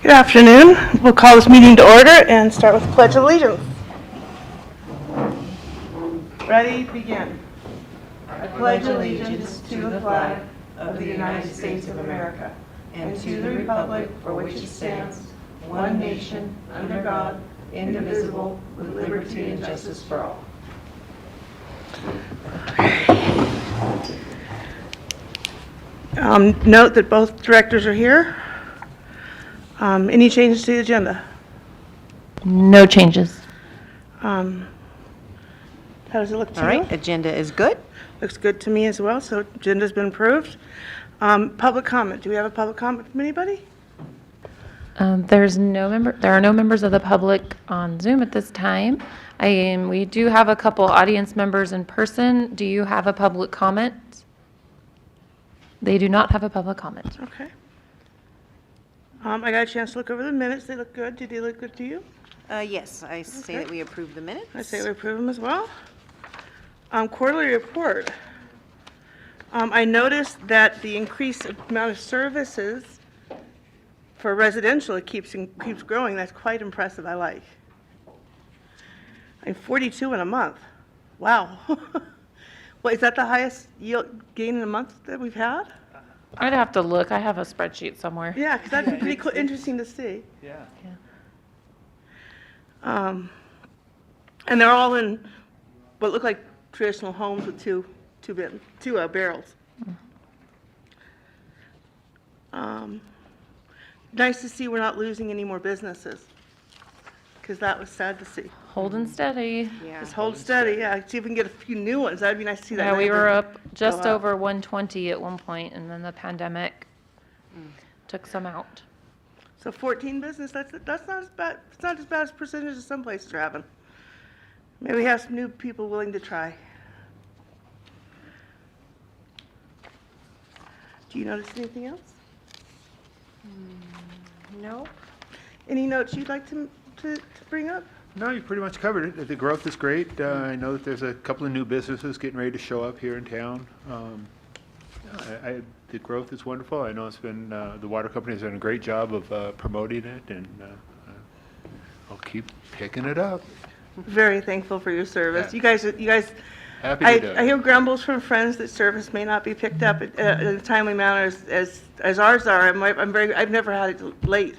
Good afternoon. We'll call this meeting to order and start with the Pledge of Allegiance. Ready, begin. I pledge allegiance to the flag of the United States of America and to the republic for which it stands, one nation, under God, indivisible, with liberty and justice for all. Note that both directors are here. Any changes to the agenda? No changes. How does it look to All you? right, agenda is good. Looks good to me as well, so agenda's been approved. Public comment. Do we have a public comment from anybody? There are no members of the public on Zoom at this time. We do have a couple audience members in person. Do you have a public comment? They do not have a public comment. Okay. I got a chance to look over the minutes. They look good. Did they look good to you? Yes, I say that we approve the minutes. I say we approve them as well. Quarterly report. I noticed that the increased amount of services for residential, it keeps growing. That's quite impressive. I like. 42 in a month. Wow. Well, is that the highest yield gain in a month that we've had? I'd have to look. I have a spreadsheet somewhere. Yeah, because that's pretty cool, interesting to see. Yeah. And they're all in what look like traditional homes with two barrels. Nice to see we're not losing any more businesses, because that was sad to see. Holding steady. Yeah. Just hold steady, yeah. See if we can get a few new ones. That'd be nice to see that. Yeah, we number were up just go up. over 120 at one point, and then the pandemic took some out. So 14 business. That's not as bad. It's not as bad as percentage as some places are having. Maybe we have some new people willing to try. Do you notice anything else? No? Any notes you'd like to bring up? No, you pretty much covered it. The growth is great. I know that there's a couple of new businesses getting ready to show up here in town. The growth is wonderful. I know it's been, the water company has done a great job of promoting it, and I'll keep picking it up. Very thankful for your service. Yeah. You guys. Happy to do I it. hear grumbles from friends that service may not be picked up in a timely manner as ours are. I've never had it late.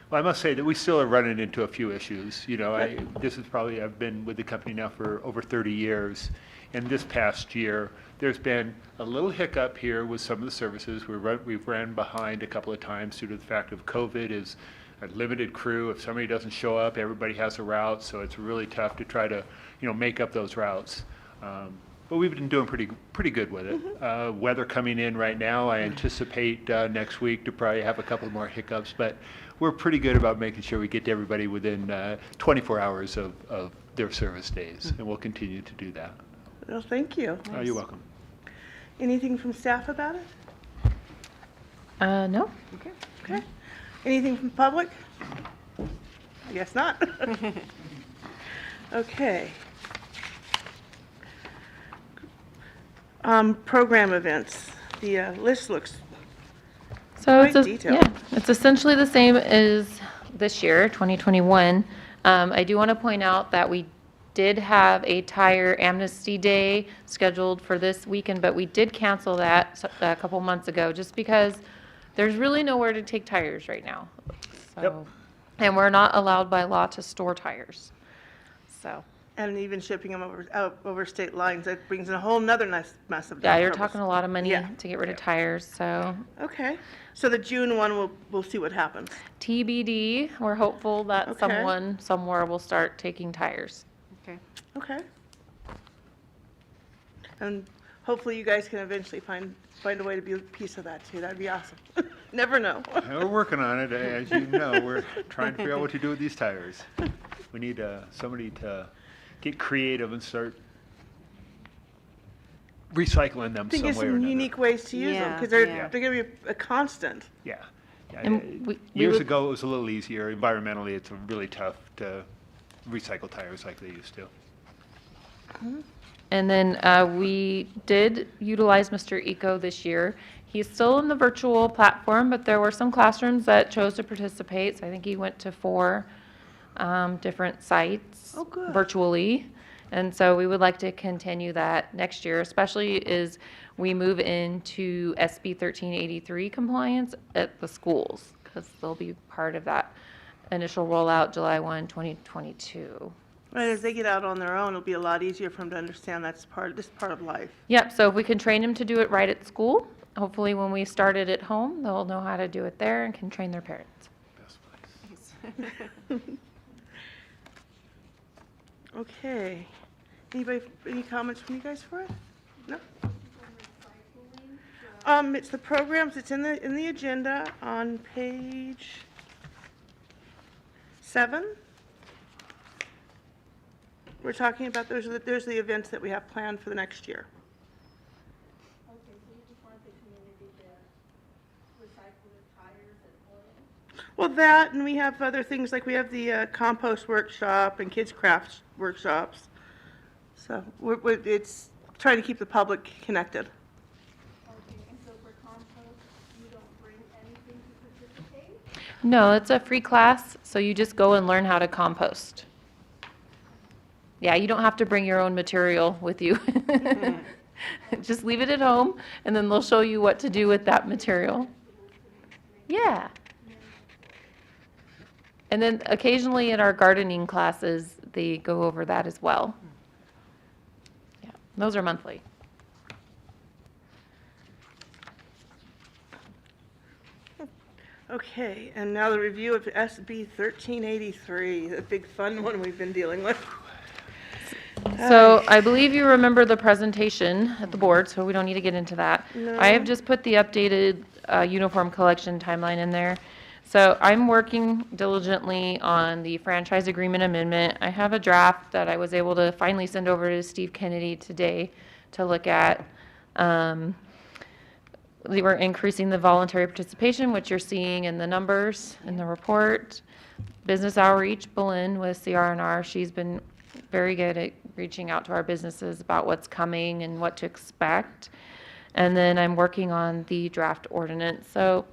Well, I must say that we still are running into a few issues. You know, I've been with the company now for over 30 years, and this past year, there's been a little hiccup here with some of the services. We've ran behind a couple of times due to the fact of COVID is a limited crew. If somebody doesn't show up, everybody has a route, so it's really tough to try to, make up those routes. But we've been doing pretty good with it. Weather coming in right now, I anticipate next week to probably have a couple more hiccups, but we're pretty good about making sure we get to everybody within 24 hours of their service days, and we'll continue to do that. Well, thank you. Oh, you're welcome. Anything from staff about it? No. Okay. Anything from public? I guess not. Okay. Program events. The list looks So quite detailed. yeah, it's essentially the same as this year, 2021. I do want to point out that we did have a tire amnesty day scheduled for this weekend, but we did cancel that a couple months ago just because there's really nowhere to take tires right now. So, Yep. And we're not allowed by law to store tires. So, And even shipping them over state lines, that brings in a whole nother nice mess of yeah, you're troubles. talking a lot of money Yeah. to get rid of tires. So Okay. So the June one, we'll see what happens. TBD, we're hopeful that Okay. someone somewhere will start taking tires. Okay. Okay. And hopefully you guys can eventually find a way to be a piece of that too. That'd be awesome. Never know. We're working on it. As you know, we're trying to figure out what to do with these tires. We need somebody to get creative and start recycling them Think some of way or some another. unique ways to use them, Yeah, because they're yeah. going to be a constant. Yeah. And we Years would- ago, it was a little easier. Environmentally, it's really tough to recycle tires like they used to. And then we did utilize Mr. Eco this year. He's still in the virtual platform, but there were some classrooms that chose to participate. So I think he went to 4 different sites Oh, good. virtually. And so we would like to continue that next year, especially as we move into SB 1383 compliance at the schools, because they'll be part of that initial rollout July 1, 2022. And as they get out on their own, it'll be a lot easier for them to understand this part of life. Yep, so if we can train them to do it right at school, hopefully when we start it at home, they'll know how to do it there and can train their parents. Okay. Anybody, any comments from you guys for it? No? It's the programs, it's in the agenda on page 7. We're talking about, there's the events that we have planned for the next year. Okay, so you just want the community to recycle the tires and oil? Well, that, and we have other things, like we have the compost workshop and kids crafts workshops. So it's trying to keep the public connected. Okay, and so for compost, you don't bring anything to participate? No, it's a free class, so you just go and learn how to compost. Yeah, you don't have to bring your own material with you. Just leave it at home, and then they'll show you what to do with that material. Yeah. And then occasionally in our gardening classes, they go over that as well. Yeah, those are monthly. Okay, and now the review of SB 1383, the big fun one we've been dealing with. So I believe you remember the presentation at the board, so we don't need to get into that. No. I have just put the updated uniform collection timeline in there. So I'm working diligently on the franchise agreement amendment. I have a draft that I was able to finally send over to Steve Kennedy today to look at. We were increasing the voluntary participation, which you're seeing in the numbers in the report. Business outreach, Belinda with CR&R, she's been very good at reaching out to our businesses about what's coming and what to expect. And then I'm working on the draft ordinance. So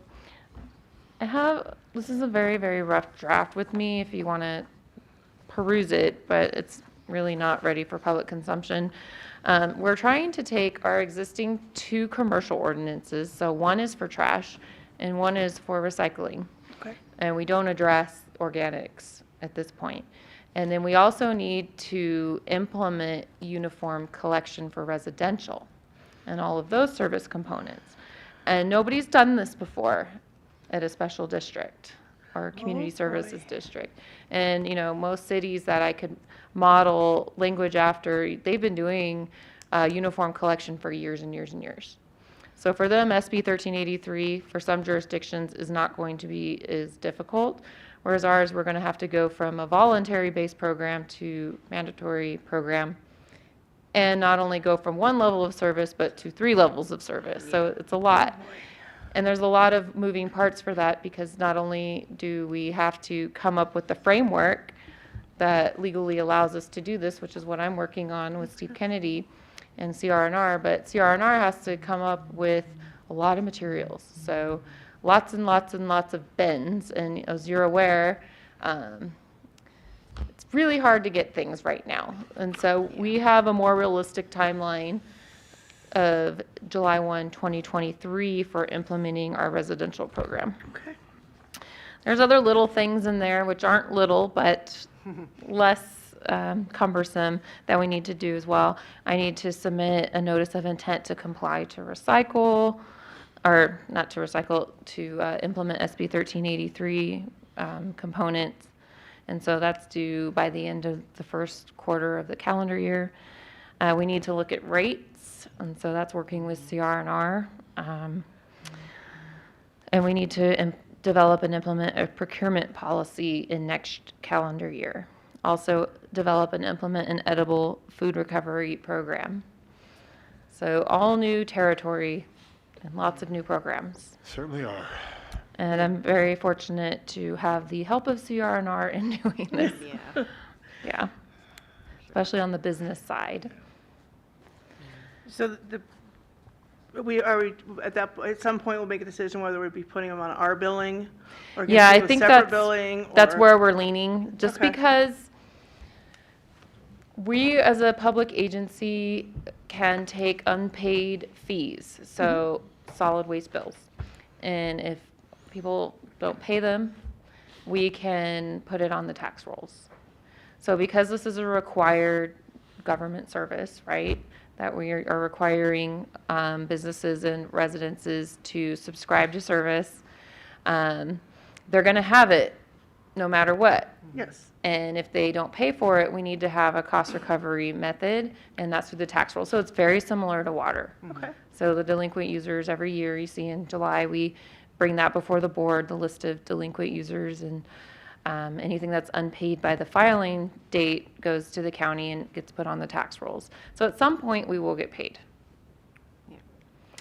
this is a very, very rough draft with me if you want to peruse it, but it's really not ready for public consumption. We're trying to take our existing 2 commercial ordinances, so one is for trash and one is for recycling. Okay. And we don't address organics at this point. And then we also need to implement uniform collection for residential and all of those service components. And nobody's done this before at a special district or community services district. And, you know, most cities that I could model language after, they've been doing uniform collection for years and years and years. So for them, SB 1383 for some jurisdictions is not going to be as difficult. Whereas ours, we're going to have to go from a voluntary-based program to mandatory program, and not only go from 1 level of service, but to 3 levels of service. So it's a lot. And there's a lot of moving parts for that, because not only do we have to come up with the framework that legally allows us to do this, which is what I'm working on with Steve Kennedy and CR&R, but CR&R has to come up with a lot of materials. So lots and lots and lots of bins, and as you're aware, it's really hard to get things right now. And so we have a more realistic timeline of July 1, 2023 for implementing our residential program. Okay. There's other little things in there which aren't little, but less cumbersome that we need to do as well. I need to submit a notice of intent to comply to recycle, or not to recycle, to implement SB 1383 components. And so that's due by the end of the first quarter of the calendar year. We need to look at rates, and so that's working with CR&R. And we need to develop and implement a procurement policy in next calendar year. Also develop and implement an edible food recovery program. So all new territory and lots of new programs. Certainly are. And I'm very fortunate to have the help of CR&R in doing this. Yeah. Yeah, especially on the business side. So we at some point we'll make a decision whether we'd be putting them on our billing or Yeah, I a think separate that's, billing. that's or- where we're leaning, just Okay. because we, as a public agency, can take unpaid fees, so solid waste bills. And if people don't pay them, we can put it on the tax rolls. So because this is a required government service, right, that we are requiring businesses and residences to subscribe to service, they're going to have it no matter what. Yes. And if they don't pay for it, we need to have a cost recovery method, and that's through the tax roll. So it's very similar to water. Okay. So the delinquent users, every year, you see in July, we bring that before the board, the list of delinquent users, and anything that's unpaid by the filing date goes to the county and gets put on the tax rolls. So at some point, we will get paid.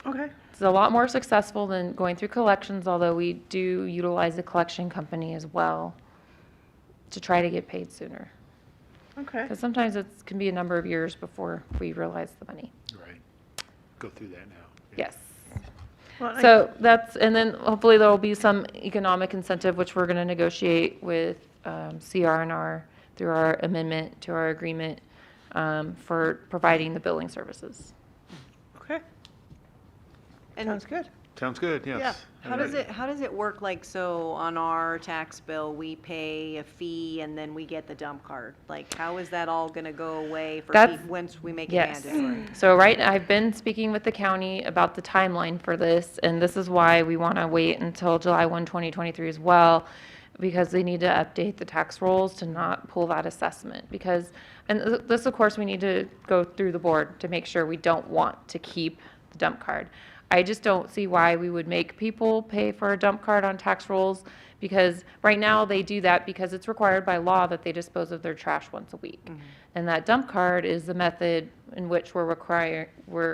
Okay. It's a lot more successful than going through collections, although we do utilize a collection company as well to try to get paid sooner. Okay. Because sometimes it can be a number of years before we realize the money. Right. Go through that now. Yes. Well, So that's, and then hopefully there will be some economic incentive, which we're going to negotiate with CR&R through our amendment to our agreement for providing the billing services. Okay. And Sounds good. Sounds good, yes. how does it work, like, so on our tax bill, we pay a fee and then we get the dump card? Like, how is that all gonna go away for That's- people once we make it Yes. mandatory? So right, I've been speaking with the county about the timeline for this, and this is why we want to wait until July 1, 2023 as well, because they need to update the tax rolls to not pull that assessment. Because, and this, of course, we need to go through the board to make sure we don't want to keep the dump card. I just don't see why we would make people pay for a dump card on tax rolls, because right now they do that because it's required by law that they dispose of their trash once a week. And that dump card is the method in which we're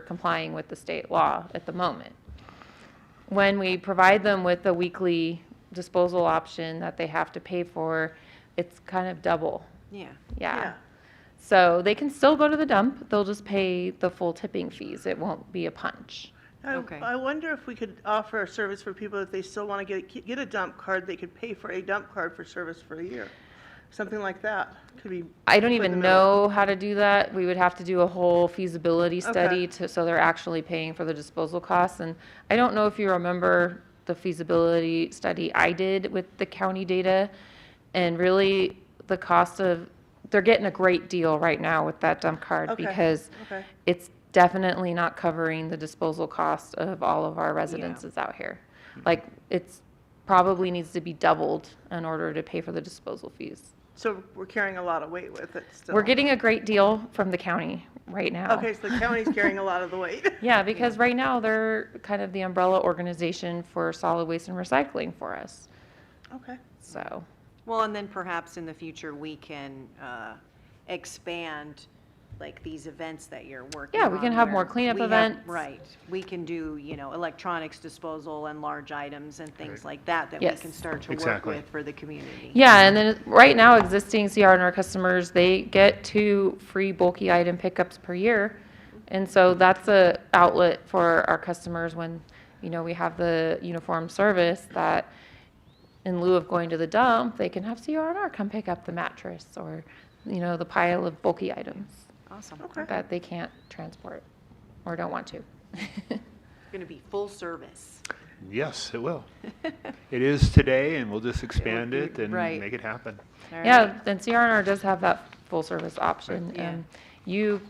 complying with the state law at the moment. When we provide them with a weekly disposal option that they have to pay for, it's kind of double. Yeah. Yeah. So they can still go to the dump, they'll just pay the full tipping fees. It won't be a punch. Okay. I wonder if we could offer a service for people if they still want to get a dump card, they could pay for a dump card for service for a year. Something like that could be. I don't put in even the middle. know how to do that. We would have to do a whole feasibility study Okay. so they're actually paying for the disposal costs. And I don't know if you remember the feasibility study I did with the county data. And really, the cost of, they're getting a great deal right now with that dump card Okay. because Okay. it's definitely not covering the disposal cost of all of our residences out here. Like, it's probably needs to be doubled in order to pay for the disposal fees. So we're carrying a lot of weight with it still. We're getting a great deal from the county right now. Okay, so the county's carrying a lot of the weight. Yeah, because right now they're kind of the umbrella organization for solid waste and recycling for us. Okay. So, Well, and then perhaps in the future, we can expand, like, these events that you're working on. Yeah, we can have more where cleanup we have- events. Right. We can do, electronics disposal and large items and things like that we Yes. can start to work Exactly. with for the community. yeah, and then right now, existing CR&R customers, they get 2 free bulky item pickups per year. And so that's a outlet for our customers when, we have the uniform service that in lieu of going to the dump, they can have CR&R come pick up the mattress or, the pile of bulky items Awesome. Okay. that they can't transport or don't want to. Going to be full service. Yes, it will. It is today, and we'll just expand be- it and right. make it happen. All right. Yeah, and CR&R does have that full service option. Yeah. And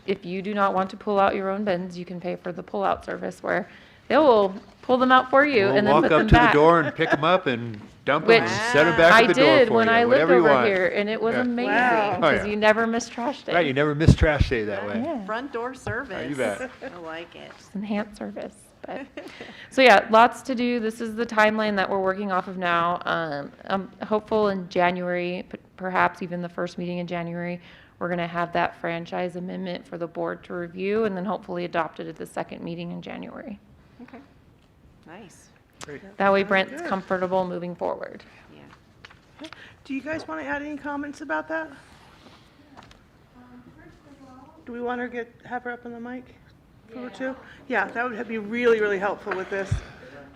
if you do not want to pull out your own bins, you can pay for the pull-out service where they will pull them out for you We'll and then walk put up them to the back. door and pick them up and dump them and Which set them back I at the door did for when you, I lived whatever you over want. here, and it was Yeah. amazing Wow. Oh, because yeah. you never miss trash day. Right, you never miss trash day that way. Yeah. Front door service. you bet. I like it. Enhanced service. But so yeah, lots to do. This is the timeline that we're working off of now. I'm hopeful in January, perhaps even the first meeting in January, we're going to have that franchise amendment for the board to review and then hopefully adopt it at the second meeting in January. Okay. Nice. That way Sounds Brent's good. comfortable moving forward. Yeah. Do you guys want to add any comments about that? Do we want her have her up on the mic? Or two? Yeah, that would be really, really helpful with this,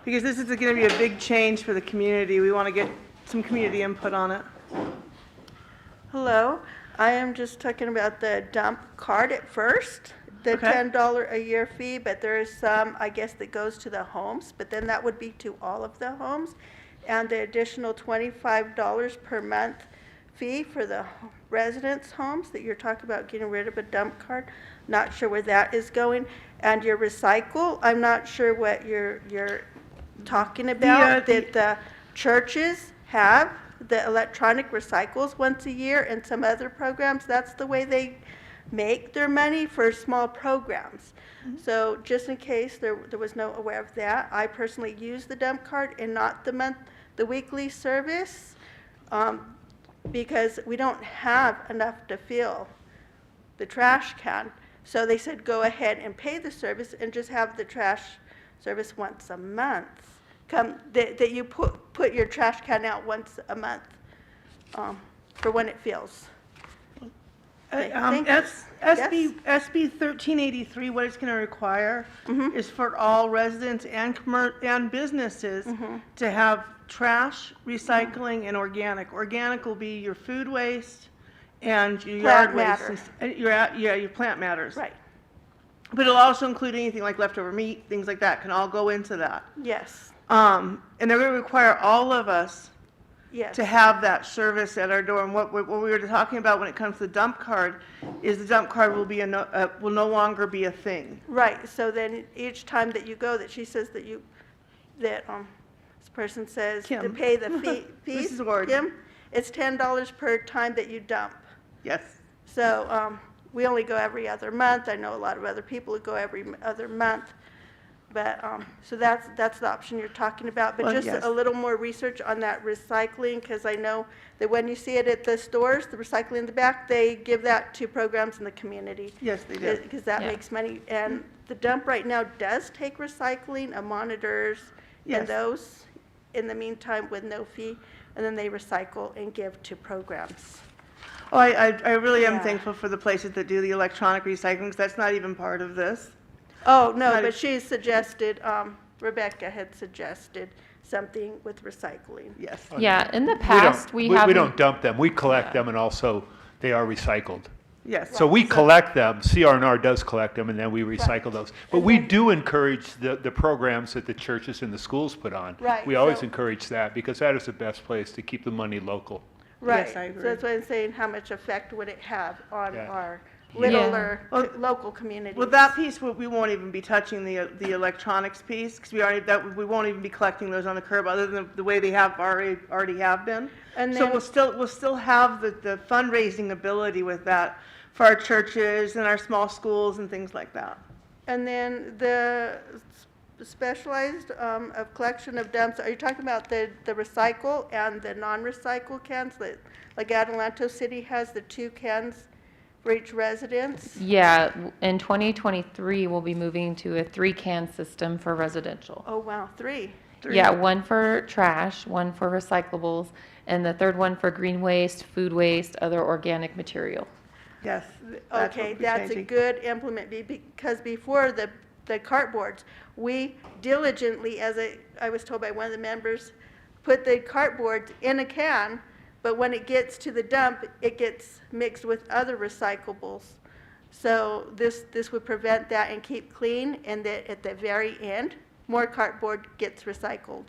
because this is gonna be a big change for the community. We wanna get some community input on it. Hello, I am just talking about the dump card at first, the Okay. $10 a year fee, but there is some, I guess, that goes to the homes, but then that would be to all of the homes. And the additional $25 per month fee for the residents' homes that you're talking about getting rid of a dump card. Not sure where that is going. And your recycle, I'm not sure what you're talking about, that the churches have the electronic recycles once a year and some other programs. That's the way they make their money for small programs. So just in case there was no aware of that, I personally use the dump card and not the weekly service, because we don't have enough to fill the trash can. So they said, go ahead and pay the service and just have the trash service once a month. That you put your trash can out once a month, for when it fills. Thank you. SB 1383, what it's going to require is for all residents and businesses to have trash, recycling, and organic. Organic will be your food waste and your yard Plant waste. Your plant matters. Right, But it'll also include anything like leftover meat, things like that can all go into that. yes, And they're going to require all of us yes. to have that service at our door. And what we were talking about when it comes to the dump card is the dump card will be will no longer be a thing. Right, so then each time that you go, that she says that this person says to Kim. pay the fees. Mrs. Ward. Kim, it's $10 per time that you dump. Yes. So, we only go every other month. I know a lot of other people who go every other month. But, so that's the option you're talking about. But Well, just yes. a little more research on that recycling, because I know that when you see it at the stores, the recycling in the back, they give that to programs in the community. Yes, they do. Because that Yeah. makes money. And the dump right now does take recycling, monitors, Yes. and those in the meantime with no fee. And then they recycle and give to programs. Oh, I really am Yeah. thankful for the places that do the electronic recycling, 'cause that's not even part of this. Oh, no, Not but a- she suggested, Rebecca had suggested something with recycling. Yes. Yeah, in the past, we haven't. We don't dump them, we collect them, and also they are recycled. Yes. So we collect them, CR&R does collect them, and then we recycle those. But we do encourage the programs that the churches and the schools put on. Right, We always so- encourage that, because that is the best place to keep the money local. Right. Yes, I agree. So that's why I'm saying, how much effect would it have on Yeah. our Yeah. littler, Well- local communities? Well, that piece, we won't even be touching the electronics piece, because we won't even be collecting those on the curb, other than the way they have already have been. And So then- we'll still have the fundraising ability with that for our churches and our small schools and things like that. And then the specialized of collection of dumps, are you talking about the recycle and the non-recycle cans? Like Adelanto City has the 2 cans for each residence? Yeah, in 2023, we'll be moving to a 3-can system for residential. Oh, wow, 3. Yeah, one for trash, one for recyclables, and the third one for green waste, food waste, other organic material. Yes. that's what Okay, we're that's a changing. good implement, because before the cartboards, we diligently, as I was told by one of the members, put the cartboards in a can, but when it gets to the dump, it gets mixed with other recyclables. So this would prevent that and keep clean, and that at the very end, more cardboard gets recycled.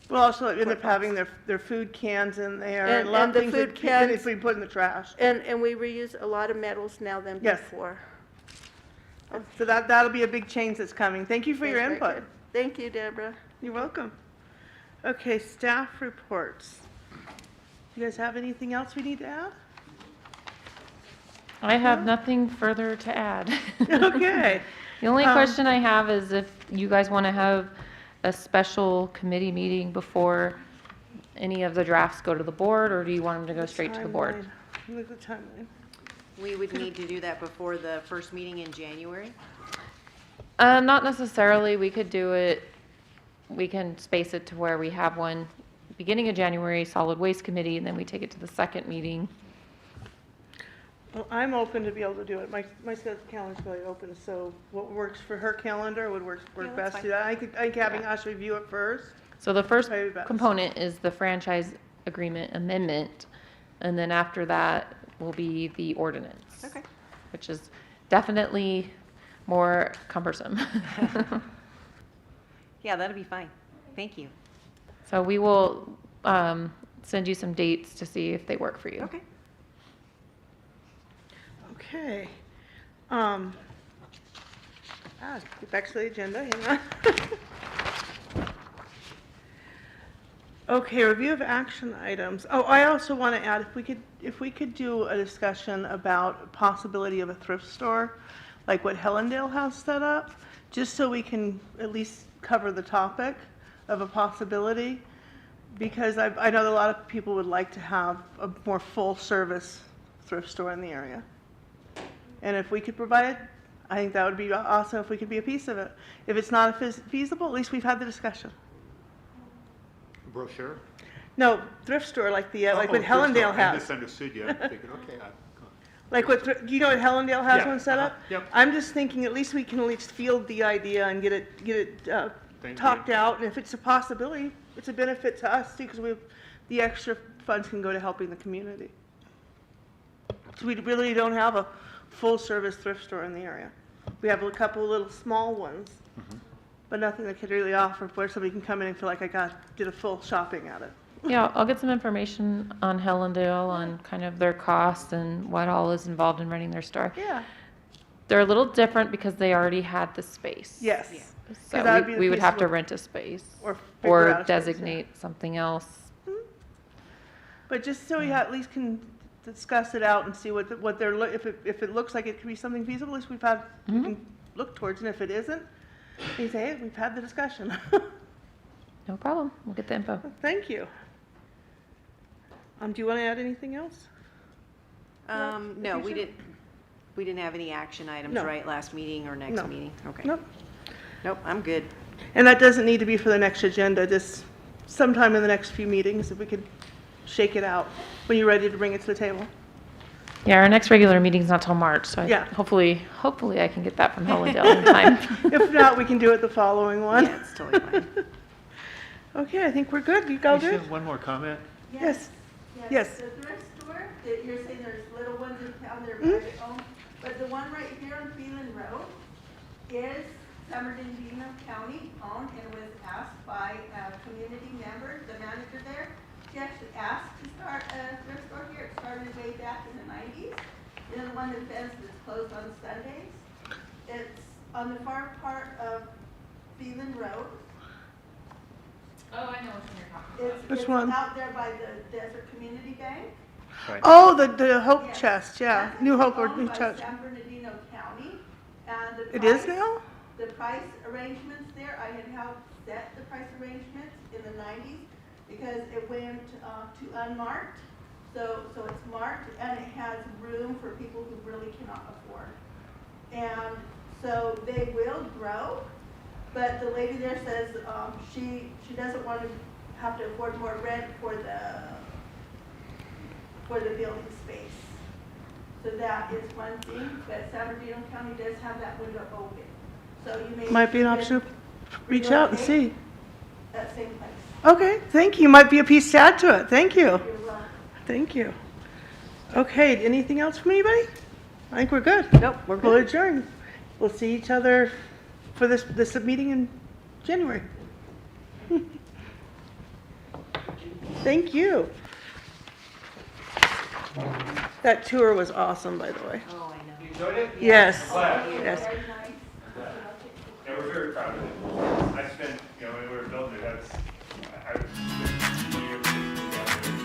We'll also end up having their food cans in there, And- a lot and of the things food that cans- we put in the trash. And we reuse a lot of metals now than Yes. before. So that'll be a big change that's coming. Thank you for your Very input. good. Thank you, Deborah. You're welcome. Okay, staff reports. You guys have anything else we need to add? I have nothing further to add. Okay. The only question I have is if you guys want to have a special committee meeting before any of the drafts go to the board, or do you want them to go straight to the board? Timeline. Look at the timeline. We would need to do that before the first meeting in January? Not necessarily. We could do it, we can space it to where we have one beginning of January, solid waste committee, and then we take it to the second meeting. Well, I'm open to be able to do it. My calendar's really open, so what works for her calendar would work Yeah, that's best. I think having Yeah. us review it first. So the first Probably best. component is the franchise agreement amendment, and then after that will be the ordinance. Okay. Which is definitely more cumbersome. Yeah, that'll be fine. Thank you. So we will send you some dates to see if they work for you. Okay. Okay. Get back to the agenda, hang on. Okay, review of action items. Oh, I also want to add, if we could do a discussion about possibility of a thrift store, like what Hellendale has set up, just so we can at least cover the topic of a possibility, because I know that a lot of people would like to have a more full-service thrift store in the area. And if we could provide it, I think that would be awesome if we could be a piece of it. If it's not feasible, at least we've had the discussion. Brochure? No, thrift store like the, like Oh, what thrift store. Hellendale I has. misunderstood you. I'm thinking, okay, Like what, do you know what Hellendale has Yeah, one set up? yep. I'm just thinking at least we can at least field the idea and get it Thank talked you. out. And if it's a possibility, it's a benefit to us too, because the extra funds can go to helping the community. So we really don't have a full-service thrift store in the area. We have a couple little small ones, but nothing that could really offer where somebody can come in and feel like did a full shopping at it. Yeah, I'll get some information on Hellendale, on kind of their costs and what all is involved in running their store. Yeah, They're a little different because they already had the space. yes. Yeah. 'Cause that would So be the we would piece have of to what- rent a space Or figure out a or space, yeah. designate something else. But just so we at least can discuss it out and see what they're, if it looks like it could be something feasible, at least we can look towards, and if it isn't, we say, hey, we've had the discussion. No problem. We'll get the info. Thank you. Do you want to add anything else? No, you should. we didn't have any action items, No. right, last meeting or next No. meeting? Okay. Nope. Nope, I'm good. And that doesn't need to be for the next agenda, just sometime in the next few meetings, if we could shake it out when you're ready to bring it to the table. Yeah, our next regular meeting's not till March, so Yeah. hopefully I can get that from Hellendale in time. If not, we can do it the following one. Yeah, it's totally fine. Okay, I think we're good. You go good? One more comment? Yes. Yes. The thrift store, that you're saying there's little ones in town, they're Mm-hmm. private owned, but the one right here on Phelan Road is San Bernardino County owned and was asked by a community member, the manager there. She actually asked to start a thrift store here. It started way back in the 90s. You know, the one that fence that's closed on Sundays. It's on the far part of Phelan Road. Oh, I know what you're talking about. Which It's one? out there by the Desert Community Bank. Right. Oh, the Hope Yes. Chest, yeah. That's New Hope or owned New by Church. San Bernardino County, and the It is price- now? The price arrangements there, I had helped set the price arrangements in the 90s because it went to unmarked. So it's marked and it has room for people who really cannot afford. And so they will grow, but the lady there says she doesn't want to have to afford more rent for the building space. So that is one thing, but San Bernardino County does have that window open. So you may. Might be an option to reach out and see. That same place. Okay, thank you. Might be a piece to add to it. Thank you. You're welcome. Thank you. Okay, anything else from anybody? I think we're good. Nope, we're We'll good. adjourn. We'll see each other for this meeting in January. Thank you. That tour was awesome, by the way. Oh, I know. You enjoyed it? Yes, Glad. yes. Very nice. Yeah, we're very proud of it. I spent, when we were building it, I was